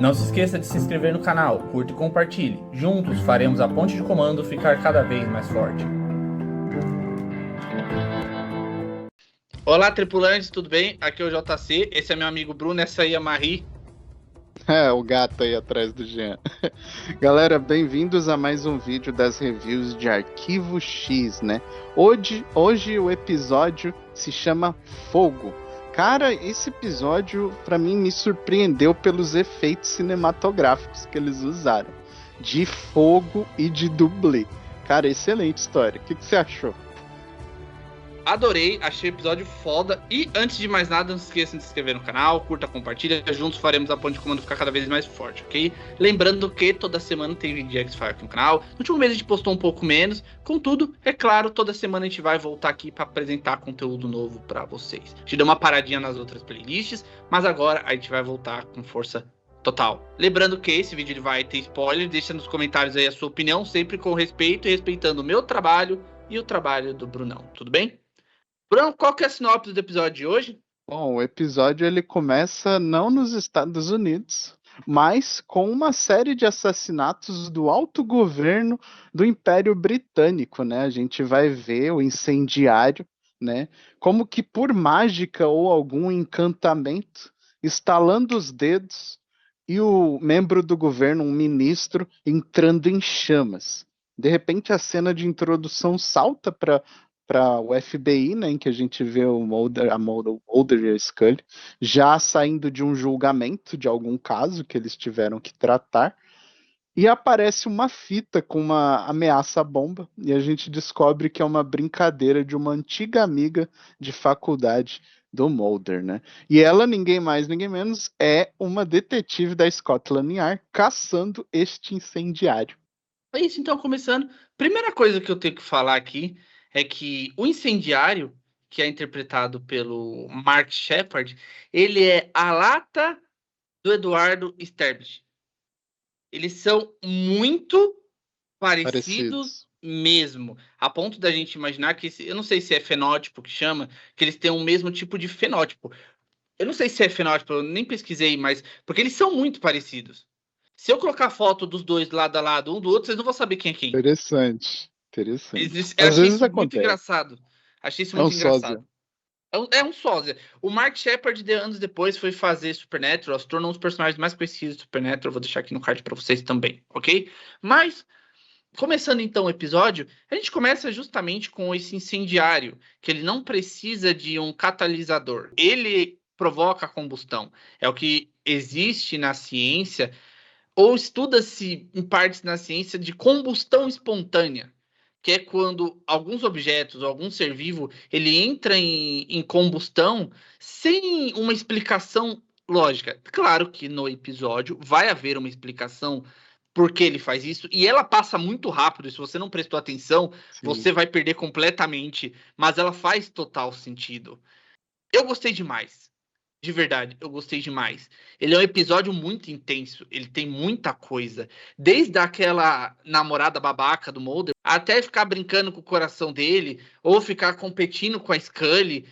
Não se esqueça de se inscrever no canal, curta e compartilhe. Juntos faremos a ponte de comando ficar cada vez mais forte. Olá, tripulantes, tudo bem? Aqui é o JC, esse é meu amigo Bruno, essa aí é a Marie. É, o gato aí atrás do Jean. Galera, bem-vindos a mais um vídeo das reviews de Arquivo X, né? Hoje o episódio se chama Fogo. Cara, esse episódio, pra mim, me surpreendeu pelos efeitos cinematográficos que eles usaram. De fogo e de dublê. Cara, excelente história. O que você achou? Adorei, achei o episódio foda. E antes de mais nada, não se esqueçam de se inscrever no canal, curta, compartilha. Juntos faremos a ponte de comando ficar cada vez mais forte, ok? Lembrando que toda semana tem vídeo de X-Fire aqui no canal. No último mês a gente postou um pouco menos. Contudo, é claro, toda semana a gente vai voltar aqui para apresentar conteúdo novo para vocês. A gente deu uma paradinha nas outras playlists, mas agora a gente vai voltar com força total. Lembrando que esse vídeo ele vai ter spoiler. Deixa nos comentários aí a sua opinião, sempre com respeito e respeitando o meu trabalho e o trabalho do Brunão. Tudo bem? Bruno, qual que é a sinopse do episódio de hoje? Bom, o episódio ele começa não nos Estados Unidos, mas com uma série de assassinatos do alto governo do Império Britânico, né? A gente vai ver o incendiário, né? Como que por mágica ou algum encantamento, estalando os dedos e o membro do governo, um ministro, entrando em chamas. De repente a cena de introdução salta para o FBI, né, em que a gente vê o Mulder e a Scully já saindo de um julgamento de algum caso que eles tiveram que tratar, e aparece uma fita com uma ameaça bomba, e a gente descobre que é uma brincadeira de uma antiga amiga de faculdade do Mulder, né? E ela, ninguém mais, ninguém menos, é uma detetive da Scotland Yard caçando este incendiário. É isso, então, começando. Primeira coisa que eu tenho que falar aqui é que o incendiário, que é interpretado pelo Mark Shepard, ele é a lata do Eduardo Sterblich. Eles são muito parecidos Parecidos. mesmo, a ponto da gente imaginar que, eu não sei se é fenótipo que chama, que eles têm o mesmo tipo de fenótipo. Eu não sei se é fenótipo, eu nem pesquisei, mas porque eles são muito parecidos. Se eu colocar foto dos dois lado a lado, um do outro, vocês não vão saber quem é quem. Interessante. Interessante. Eu Às achei vezes isso muito acontece. engraçado. Achei isso É um muito sósia. engraçado. É um sósia. O Mark Shepard, anos depois, foi fazer Supernatural, se tornou um dos personagens mais conhecidos do Supernatural. Vou deixar aqui no card pra vocês também, ok? Mas, começando então o episódio, a gente começa justamente com esse incendiário, que ele não precisa de um catalisador. Ele provoca a combustão. É o que existe na ciência, ou estuda-se em partes na ciência de combustão espontânea, que é quando alguns objetos, algum ser vivo, ele entra em combustão sem uma explicação lógica. Claro que no episódio vai haver uma explicação por que ele faz isso, e ela passa muito rápido, e se você não prestou atenção, Sim. você vai perder completamente, mas ela faz total sentido. Eu gostei demais. De verdade, eu gostei demais. Ele é um episódio muito intenso, ele tem muita coisa. Desde aquela namorada babaca do Mulder, até ficar brincando com o coração dele, ou ficar competindo com a Scully.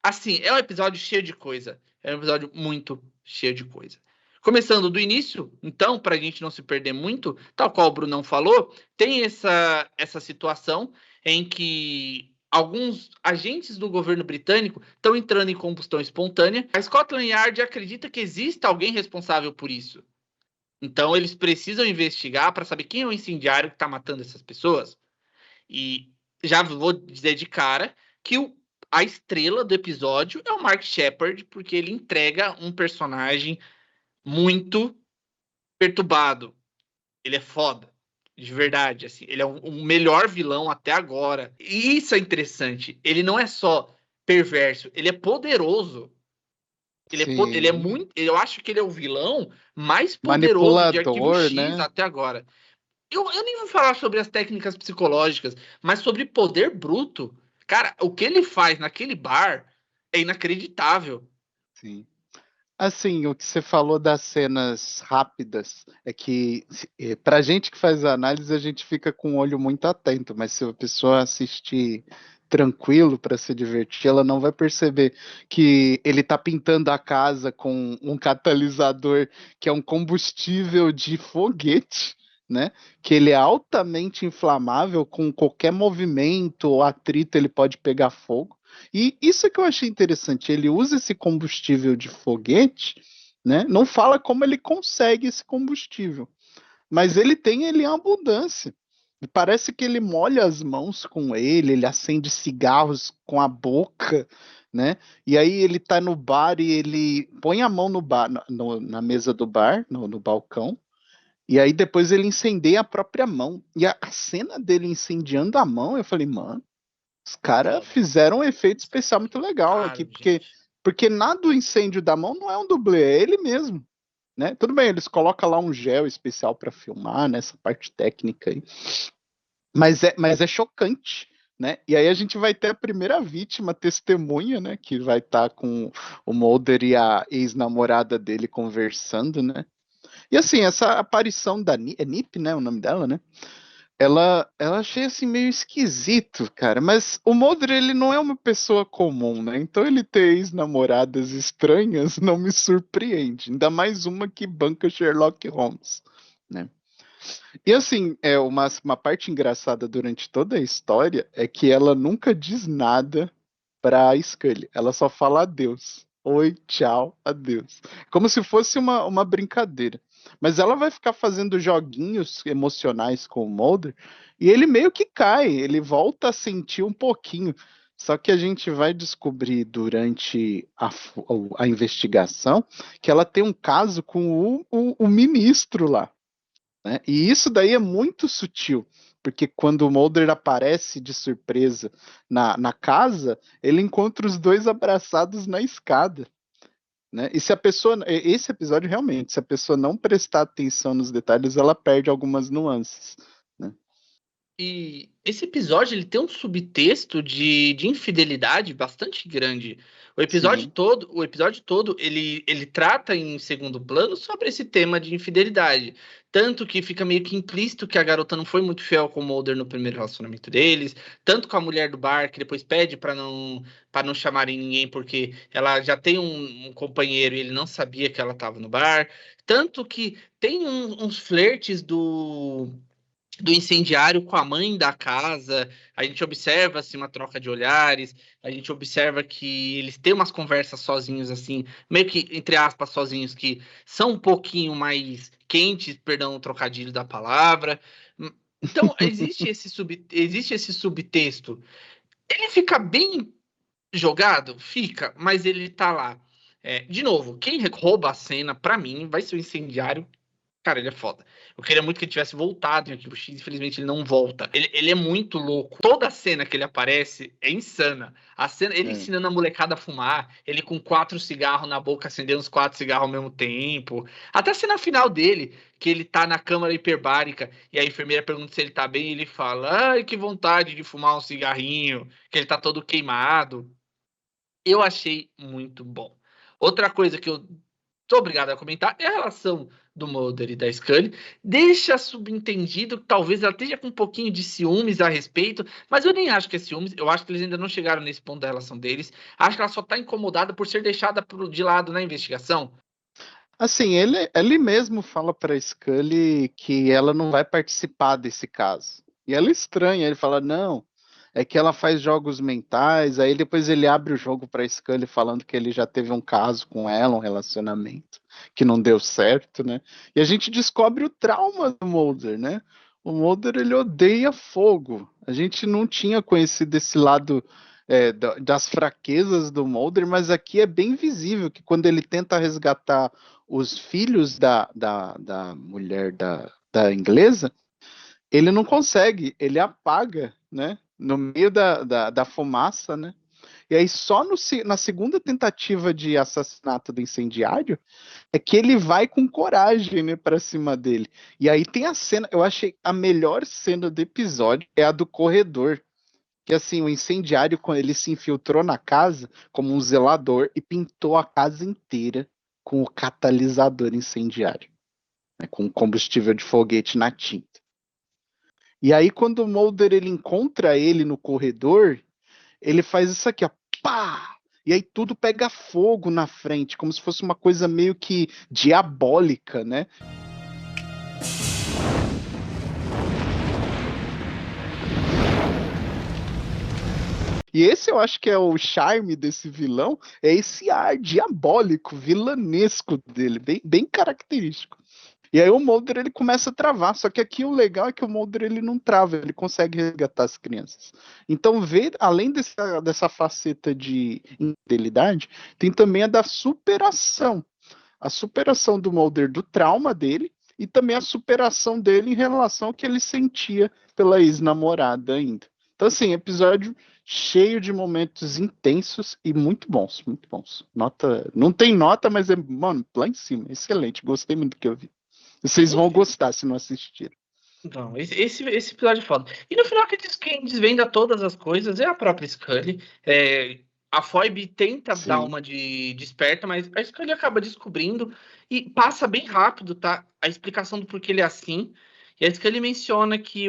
Assim, é um episódio cheio de coisa. É um episódio muito cheio de coisa. Começando do início, então, para a gente não se perder muito, tal qual o Brunão falou, tem essa situação em que alguns agentes do governo britânico estão entrando em combustão espontânea. A Scotland Yard acredita que exista alguém responsável por isso. Então, eles precisam investigar para saber quem é o incendiário que está matando essas pessoas. E já vou dizer de cara que a estrela do episódio é o Mark Shepard, porque ele entrega um personagem muito perturbado. Ele é foda. De verdade, assim, ele é o melhor vilão até agora. E isso é interessante. Ele não é só perverso, ele é poderoso. Ele é Sim. muito. Eu acho que ele é o vilão mais poderoso de Arquivo Manipulador, X né? até agora. Eu nem vou falar sobre as técnicas psicológicas, mas sobre poder bruto. Cara, o que ele faz naquele bar é inacreditável. Sim. Assim, o que você falou das cenas rápidas é que, pra gente que faz a análise, a gente fica com o olho muito atento, mas se a pessoa assistir tranquilo para se divertir, ela não vai perceber que ele tá pintando a casa com um catalisador que é um combustível de foguete, né? Que ele é altamente inflamável, com qualquer movimento ou atrito ele pode pegar fogo. E isso é que eu achei interessante, ele usa esse combustível de foguete, né? Não fala como ele consegue esse combustível, mas ele tem ele em abundância. E parece que ele molha as mãos com ele acende cigarros com a boca, né? E aí ele tá no bar e ele põe a mão no bar, na mesa do bar, no balcão, e aí depois ele incendeia a própria mão. E a cena dele incendiando a mão, eu falei, mano, os caras Foda. fizeram um efeito especial muito legal aqui, Claro, gente. porque nada do incêndio da mão não é um dublê, é ele mesmo, né? Tudo bem, eles colocam lá um gel especial para filmar, nessa parte técnica aí, mas é chocante, né? E aí a gente vai ter a primeira vítima, testemunha, né? Que vai estar com o Mulder e a ex-namorada dele conversando, né? E assim, essa aparição da Nip, né? O nome dela, né? Ela achei assim meio esquisito, cara. Mas o Mulder, ele não é uma pessoa comum, né? Então ele ter ex-namoradas estranhas não me surpreende. Ainda mais uma que banca Sherlock Holmes, né? E assim, uma parte engraçada durante toda a história é que ela nunca diz nada pra Scully. Ela só fala adeus. Oi, tchau, adeus. Como se fosse uma brincadeira. Mas ela vai ficar fazendo joguinhos emocionais com o Mulder e ele meio que cai, ele volta a sentir um pouquinho. Só que a gente vai descobrir durante a investigação que ela tem um caso com o ministro lá, né? E isso daí é muito sutil, porque quando o Mulder aparece de surpresa na casa, ele encontra os dois abraçados na escada, né? E se a pessoa, esse episódio realmente, se a pessoa não prestar atenção nos detalhes, ela perde algumas nuances, né? E esse episódio ele tem um subtexto de infidelidade bastante grande. Sim, O episódio todo ele trata em segundo plano sobre esse tema de infidelidade. Tanto que fica meio que implícito que a garota não foi muito fiel com o Mulder no primeiro relacionamento deles, tanto com a mulher do bar, que depois pede para não chamarem ninguém porque ela já tem um companheiro e ele não sabia que ela estava no bar. Tanto que tem uns flertes do incendiário com a mãe da casa. A gente observa assim uma troca de olhares, a gente observa que eles têm umas conversas sozinhos assim, meio que entre aspas sozinhos que são um pouquinho mais quentes, perdão, o trocadilho da palavra. Então existe esse subtexto. Ele fica bem jogado, fica, mas ele tá lá. De novo, quem rouba a cena, pra mim, vai ser o incendiário. Cara, ele é foda. Eu queria muito que ele tivesse voltado em Arquivo X, infelizmente ele não volta. Ele é muito louco. Toda a cena que ele aparece é insana. A cena, ele é. ensinando a molecada a fumar, ele com 4 cigarros na boca, acendendo os 4 cigarros ao mesmo tempo. Até a cena final dele, que ele tá na câmara hiperbárica e a enfermeira pergunta se ele tá bem e ele fala: Ai, que vontade de fumar um cigarrinho, que ele tá todo queimado. Eu achei muito bom. Outra coisa que eu tô obrigado a comentar é a relação do Mulder e da Scully. Deixa subentendido que talvez ela esteja com um pouquinho de ciúmes a respeito, mas eu nem acho que é ciúmes. Eu acho que eles ainda não chegaram nesse ponto da relação deles. Acho que ela só tá incomodada por ser deixada de lado na investigação. Assim, ele mesmo fala para Scully que ela não vai participar desse caso. E ela estranha, ele fala, não, é que ela faz jogos mentais, aí depois ele abre o jogo para Scully falando que ele já teve um caso com ela, um relacionamento que não deu certo, né? E a gente descobre o trauma do Mulder, né? O Mulder, ele odeia fogo. A gente não tinha conhecido esse lado das fraquezas do Mulder, mas aqui é bem visível que quando ele tenta resgatar os filhos da mulher da inglesa, ele não consegue, ele apaga, né? No meio da fumaça, né? E aí, só na segunda tentativa de assassinato do incendiário, é que ele vai com coragem, né, pra cima dele. E aí tem a cena, eu achei a melhor cena do episódio é a do corredor. Que assim, o incendiário, quando ele se infiltrou na casa como um zelador e pintou a casa inteira com o catalisador incendiário, né, com combustível de foguete na tinta. E aí, quando o Mulder ele encontra ele no corredor, ele faz isso aqui, ó, pá! E aí tudo pega fogo na frente, como se fosse uma coisa meio que diabólica, né? E esse eu acho que é o charme desse vilão, é esse ar diabólico, vilanesco dele, bem característico. E aí o Mulder ele começa a travar, só que aqui o legal é que o Mulder ele não trava, ele consegue resgatar as crianças. Então, além dessa faceta de infidelidade, tem também a da superação. A superação do Mulder do trauma dele e também a superação dele em relação ao que ele sentia pela ex-namorada ainda. Então, assim, episódio cheio de momentos intensos e muito bons, muito bons. Nota, não tem nota, mas é, mano, lá em cima, excelente, gostei muito do que eu vi. Vocês vão gostar se não assistirem. Não, esse episódio é foda. E no final, quem desvenda todas as coisas é a própria Scully. A Phoebe tenta dar Sim. uma de esperta, mas a Scully acaba descobrindo e passa bem rápido, tá? A explicação do porquê ele é assim. E a Scully menciona que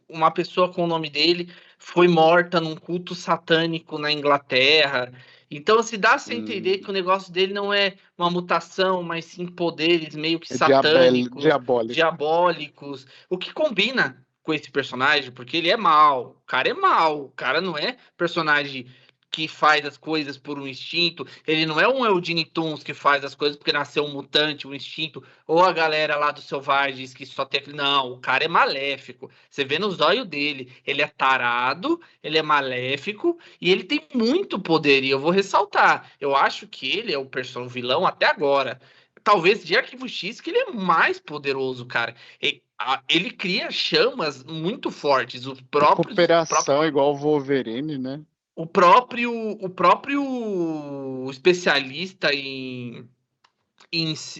uma pessoa com o nome dele foi morta num culto satânico na Inglaterra. Então, se dá a entender que o negócio dele não é uma mutação, mas sim poderes meio que É satânicos, diabólico. diabólicos. O que combina com esse personagem, porque ele é mau. O cara é mau. O cara não é personagem que faz as coisas por um instinto. Ele não é um Eugene Toons que faz as coisas porque nasceu um mutante, um instinto. Ou a galera lá dos Selvagens que só tem aquele. Não, o cara é maléfico. Você vê nos olhos dele. Ele é tarado, ele é maléfico e ele tem muito poder. E eu vou ressaltar. Eu acho que ele é o personagem vilão até agora. Talvez de Arquivo X que ele é mais poderoso, cara. Ele cria chamas muito fortes. Recuperação igual o Wolverine, né? O próprio especialista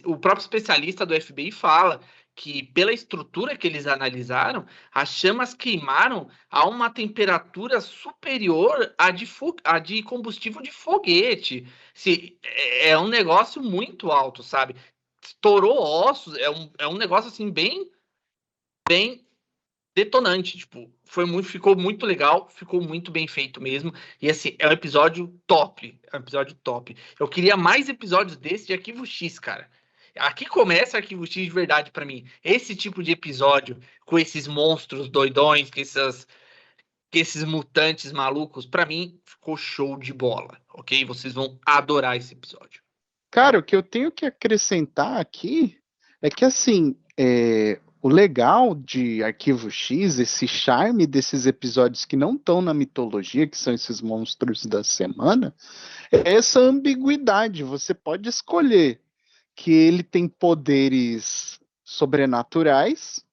o próprio especialista do FBI fala que pela estrutura que eles analisaram, as chamas queimaram a uma temperatura superior à de combustível de foguete. É um negócio muito alto, sabe? Estourou ossos, é um negócio assim bem detonante, tipo, ficou muito legal, ficou muito bem feito mesmo, e assim, é um episódio top, é um episódio top. Eu queria mais episódios desse de Arquivo X, cara. Aqui começa Arquivo X de verdade pra mim. Esse tipo de episódio, com esses monstros doidões, com esses mutantes malucos, pra mim, ficou show de bola, ok? Vocês vão adorar esse episódio. Cara, o que eu tenho que acrescentar aqui é que, assim, o legal de Arquivo X, esse charme desses episódios que não estão na mitologia, que são esses monstros da semana, é essa ambiguidade. Você pode escolher que ele tem poderes sobrenaturais,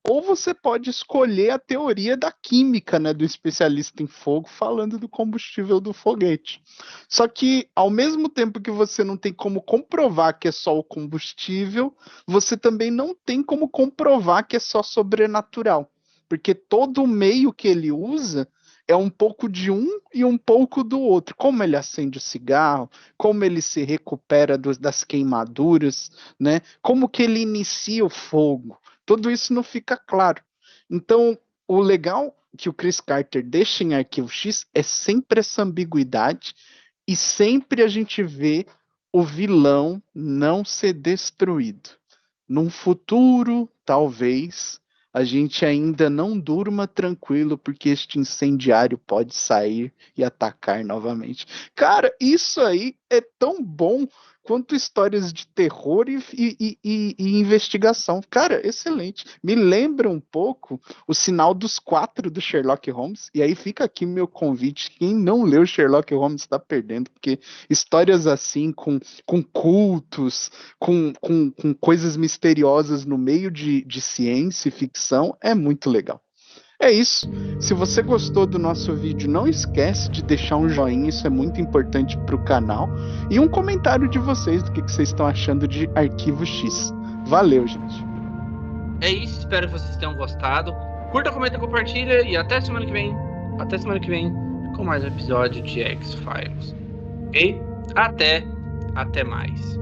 ou você pode escolher a teoria da química, né, do especialista em fogo, falando do combustível do foguete. Só que, ao mesmo tempo que você não tem como comprovar que é só o combustível, você também não tem como comprovar que é só sobrenatural. Porque todo o meio que ele usa é um pouco de um e um pouco do outro. Como ele acende o cigarro, como ele se recupera das queimaduras, né? Como que ele inicia o fogo. Tudo isso não fica claro. Então, o legal que o Chris Carter deixa em Arquivo X é sempre essa ambiguidade e sempre a gente vê o vilão não ser destruído. Num futuro, talvez, a gente ainda não durma tranquilo porque este incendiário pode sair e atacar novamente. Cara, isso aí é tão bom quanto histórias de terror e investigação. Cara, excelente. Me lembra um pouco o Sinal dos Quatro do Sherlock Holmes. E aí fica aqui meu convite. Quem não leu Sherlock Holmes está perdendo, porque histórias assim, com cultos, com coisas misteriosas no meio de ciência e ficção, é muito legal. É isso. Se você gostou do nosso vídeo, não esquece de deixar um joinha, isso é muito importante para o canal. E um comentário de vocês, do que vocês estão achando de Arquivo X. Valeu, gente. É isso, espero que vocês tenham gostado. Curta, comenta, compartilha e até semana que vem. Até semana que vem com mais um episódio de X-Files. Ok? Até mais.